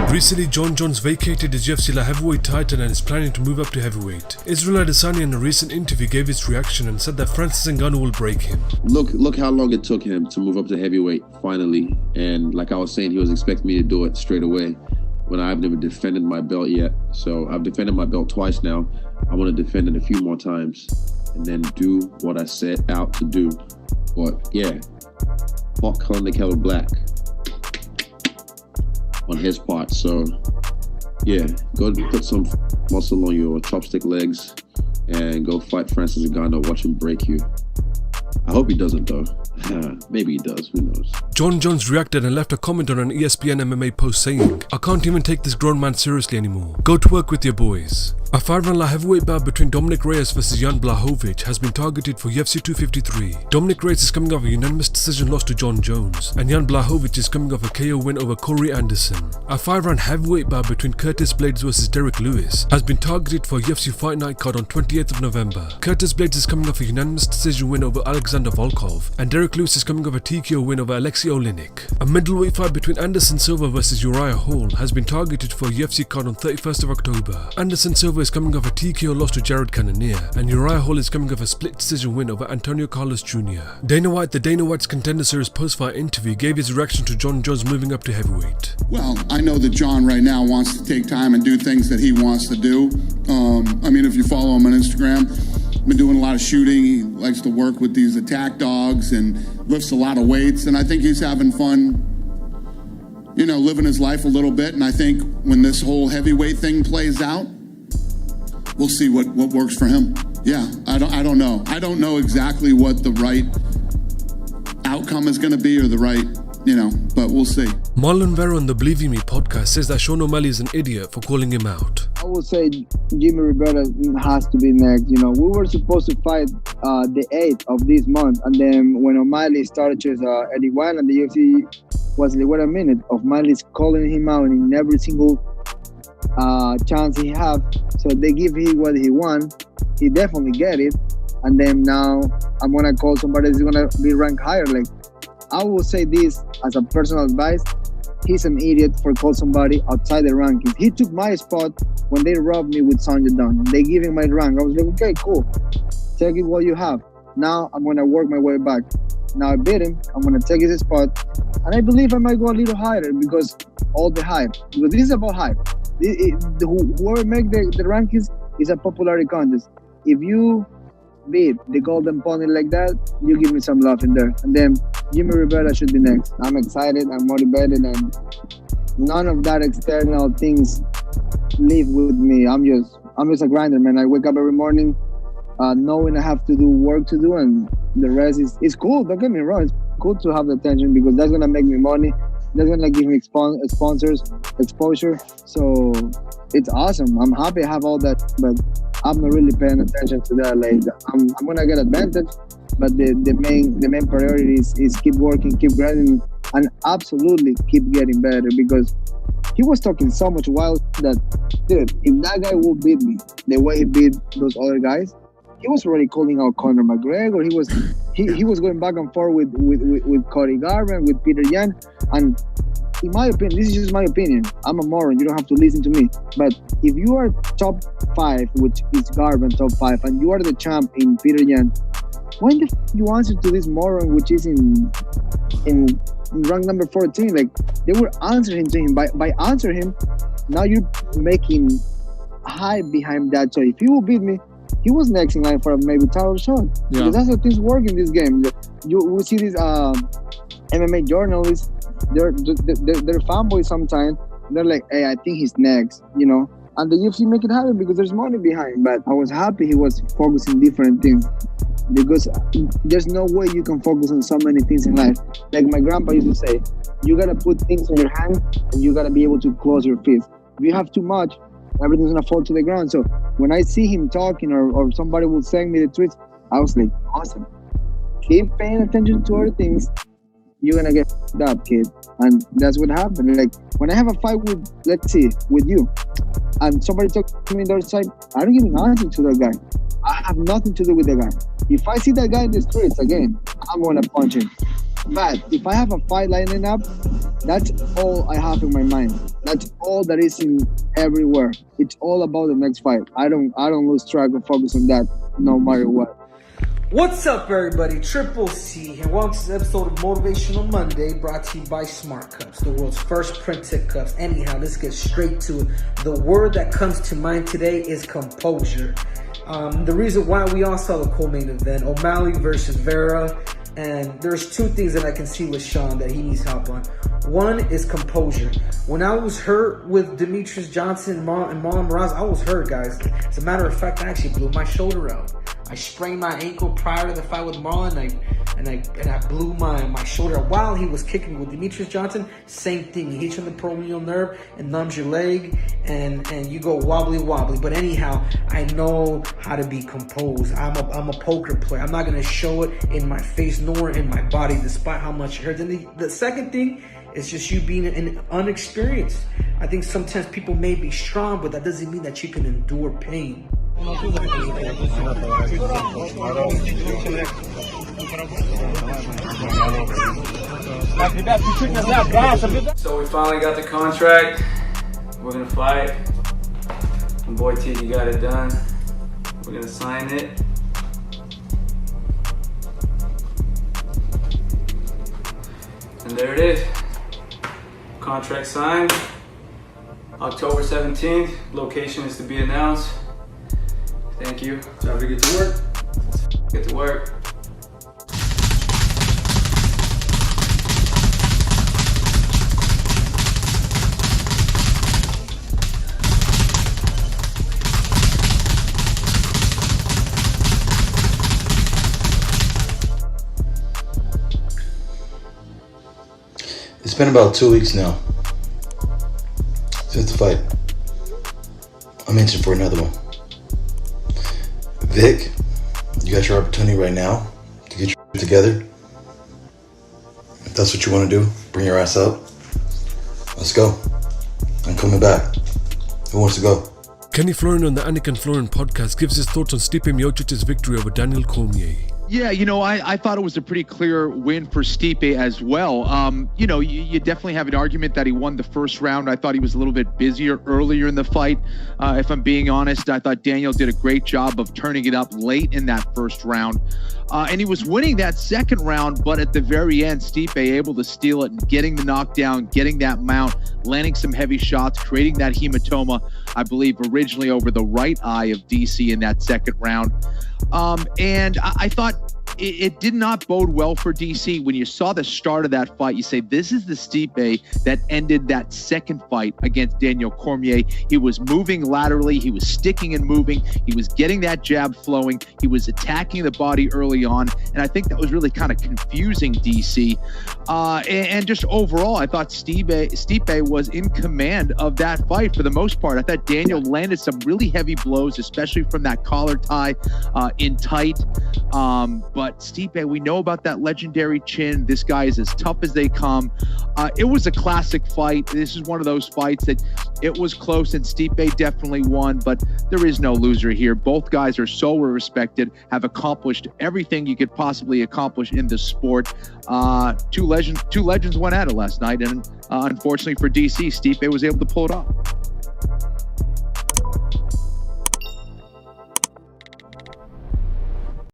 Recently, Jon Jones vacated his UFC Light Heavyweight title and is planning to move up to heavyweight. Israel Adesanya in a recent interview gave his reaction and said that Francis Ngannou will break him. Look how long it took him to move up to heavyweight finally, and like I was saying, he was expecting me to do it straight away when I've never defended my belt yet. So I've defended my belt twice now. I want to defend it a few more times and then do what I set out to do. But yeah, pot calling the kettle black on his part. So yeah, go put some muscle on your chopstick legs and go fight Francis Ngannou. Watch him break you. I hope he doesn't though. Maybe he does, who knows. Jon Jones reacted and left a comment on an ESPN MMA post saying, "I can't even take this grown man seriously anymore. Go to work with your boys." A 5-round light heavyweight bout between Dominick Reyes vs Jan Blachowicz has been targeted for UFC 253. Dominick Reyes is coming off a unanimous decision loss to Jon Jones, and Jan Blachowicz is coming off a KO win over Corey Anderson. A 5-round heavyweight bout between Curtis Blaydes vs Derrick Lewis has been targeted for UFC Fight Night card on 28th of November. Curtis Blaydes is coming off a unanimous decision win over Alexander Volkov, and Derrick Lewis is coming off a TKO win over Alexei Oleinik. A middleweight fight between Anderson Silva vs Uriah Hall has been targeted for a UFC card on 31st of October. Anderson Silva is coming off a TKO loss to Jared Cannonier, and Uriah Hall is coming off a split decision win over Antonio Carlos Jr. Dana White, the Dana White's Contender Series post-fight interview, gave his reaction to Jon Jones moving up to heavyweight. Well, I know that Jon right now wants to take time and do things that he wants to do. I mean, if you follow him on Instagram, been doing a lot of shooting. He likes to work with these attack dogs and lifts a lot of weights, and I think he's having fun, you know, living his life a little bit. And I think when this whole heavyweight thing plays out, we'll see what works for him. Yeah, I don't know. I don't know exactly what the right outcome is going to be or the right, but we'll see. Marlon Vera on the Believing Me podcast says that Sean O'Malley is an idiot for calling him out. I would say Jimmy Rivera has to be next. We were supposed to fight the 8th of this month, and then when O'Malley started to Eddie Wild, and the UFC was like, wait a minute, O'Malley's calling him out in every single chance he have. So they give him what he wants. He definitely get it. And then now I'm gonna call somebody that's gonna be ranked higher. Like, I will say this as a personal advice: he's an idiot for calling somebody outside the rankings. He took my spot when they robbed me with Sonja Dunn. They give him my rank. I was like, okay, cool. Take it what you have. Now I'm gonna work my way back. Now I beat him. I'm gonna take his spot, and I believe I might go a little higher because all the hype. Because this is about hype. Whoever make the rankings is a popularity contest. If you beat the Golden Pony like that, you give me some love in there. And then Jimmy Rivera should be next. I'm excited, I'm motivated, and none of that external things live with me. I'm just a grinder, man. I wake up every morning knowing I have to do work to do, and the rest is cool. Don't get me wrong, it's cool to have the attention because that's gonna make me money. That's gonna give me sponsors, exposure. So it's awesome. I'm happy I have all that, but I'm not really paying attention to that. Like, I'm gonna get advantage, but the main priority is keep working, keep grinding, and absolutely keep getting better. Because he was talking so much wild that, dude, if that guy will beat me the way he beat those other guys, he was already calling out Conor McGregor. He was going back and forth with Cody Garbrandt, with Peter Yan. And in my opinion, this is just my opinion, I'm a moron, you don't have to listen to me. But if you are top 5, which is Garbrandt top 5, and you are the champ in Peter Yan, why the you answer to this moron which is in rank number 14? Like, they were answering to him. By answering him, now you're making hype behind that. So if he will beat me, he was next in line for maybe title shot. Yeah. Because that's how things work in this game. We see these MMA journalists, they're fanboys sometimes. They're like, hey, I think he's next, And the UFC make it happen because there's money behind. But I was happy he was focusing different things, because there's no way you can focus on so many things in life. Like my grandpa used to say, you gotta put things in your hand and you gotta be able to close your fist. If you have too much, everything's gonna fall to the ground. So when I see him talking or somebody will send me the tweets, I was like, awesome. Keep paying attention to other things. You're gonna get up, kid. And that's what happened. Like, when I have a fight with, let's see, with you, and somebody talks to me on the other side, I don't give nothing to that guy. I have nothing to do with that guy. If I see that guy in the streets again, I'm gonna punch him. But if I have a fight lining up, that's all I have in my mind. That's all that is in everywhere. It's all about the next fight. I don't lose track or focus on that no matter what. What's up, everybody? Triple C, and welcome to this episode of Motivational Monday, brought to you by Smart Cups, the world's first printed cups. Anyhow, let's get straight to it. The word that comes to mind today is composure. The reason why we all saw the co-main event, O'Malley versus Vera, and there's two things that I can see with Sean that he needs help on. One is composure. When I was hurt with Demetrius Johnson and Marlon Moraes, I was hurt, guys. As a matter of fact, I actually blew my shoulder out. I sprained my ankle prior to the fight with Marlon, and I blew my shoulder while he was kicking me. With Demetrius Johnson, same thing. He hits you on the peroneal nerve and numbs your leg, and you go wobbly. But anyhow, I know how to be composed. I'm a poker player. I'm not gonna show it in my face nor in my body, despite how much it hurts. And the second thing is just you being unexperienced. I think sometimes people may be strong, but that doesn't mean that you can endure pain. So we finally got the contract. We're gonna fight. My boy Tiki got it done. We're gonna sign it. And there it is. Contract signed. October 17th. Location is to be announced. Thank you. Time to get to work. Get to work. It's been about 2 weeks now since the fight. I'm itching for another one. Vic, you got your opportunity right now to get your shit together. If that's what you want to do, bring your ass up. Let's go. I'm coming back. Who wants to go? Kenny Florin on the Anik and Florin podcast gives his thoughts on Stipe Miocic's victory over Daniel Cormier. Yeah, I thought it was a pretty clear win for Stipe as well. You definitely have an argument that he won the first round. I thought he was a little bit busier earlier in the fight. If I'm being honest, I thought Daniel did a great job of turning it up late in that first round. And he was winning that second round, but at the very end, Stipe able to steal it and getting the knockdown, getting that mount, landing some heavy shots, creating that hematoma, I believe, originally over the right eye of DC in that second round. And I thought it did not bode well for DC. When you saw the start of that fight, you say, this is the Stipe that ended that second fight against Daniel Cormier. He was moving laterally. He was sticking and moving. He was getting that jab flowing. He was attacking the body early on. And I think that was really kind of confusing DC. And just overall, I thought Stipe was in command of that fight for the most part. I thought Daniel landed some really heavy blows, especially from that collar tie in tight. But Stipe, we know about that legendary chin. This guy is as tough as they come. It was a classic fight. This is one of those fights that it was close and Stipe definitely won, but there is no loser here. Both guys are so respected, have accomplished everything you could possibly accomplish in the sport. Two legends went at it last night, and unfortunately for DC, Stipe was able to pull it off.